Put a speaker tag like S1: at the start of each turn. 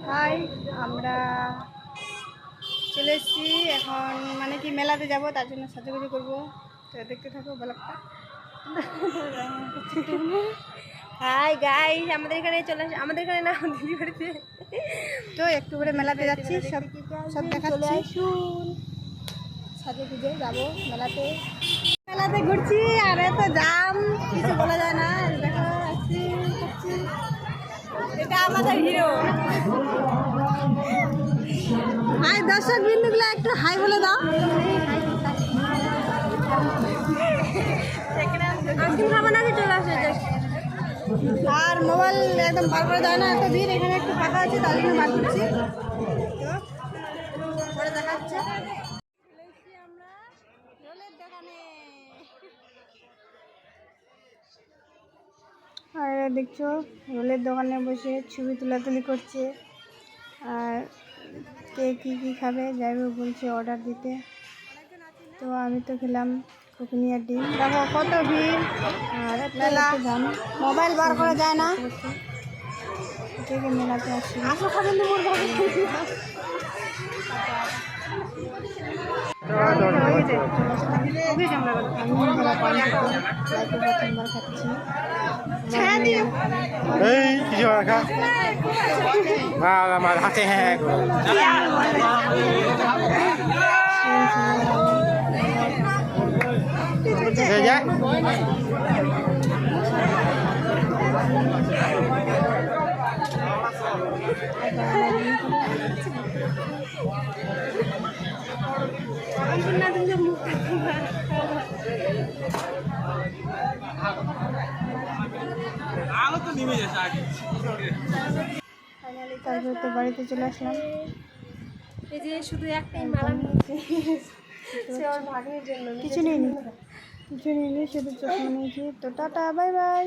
S1: High, আমরা চলে এসেছি এখন, মানে কি মেলাতে যাব, তার জন্য সাজুগুজু করবো। তো দেখতে থাকো ব্লগটা।
S2: হাই গাইস, আমাদের এখানে চলে আসে, আমাদের এখানে না দিদি বাড়িতে।
S1: তো একটু করে মেলাতে যাচ্ছি, সব সব দেখাচ্ছি। সাজে গুজে যাবো মেলাতে। মেলাতে ঘুরছি আর এত জাম, কিছু বলা যায় না। দেখো আসছি করছি,
S2: এটা আমাদের হিরো।
S1: হাই দর্শক বিন্দুগুলো একটু হাই বলে দাও।
S2: আইসক্রিম খাবো নাকি চলে আসে?
S1: আর মোবাইল একদম বার করা যায় না, এত ভিড়। এখানে একটু ফাঁকা আছে, তার জন্য বার করছি। পরে দেখা যাচ্ছে। আমরা রোলের দোকানে, আর দেখছো রোলের দোকানে বসে ছবি তোলাতুলি করছে। আর কে কী কী খাবে যাই হোক বলছে অর্ডার দিতে। তো আমি তো খেলাম ঘুগনি আর ডিম। দেখো কত ভিড় আর মেলা, মোবাইল বার করা যায় না। মেলাতে আসছি, আসো খাবেন তারপর তো বাড়িতে চলে আসলাম।
S2: এই যে শুধু একটাই মালা নিয়েছে, সে আমার ভাগ্নের জন্য।
S1: কিছু নিয়ে নি, শুধু চশমা নিয়েছি। তো টাটা, বাই বাই।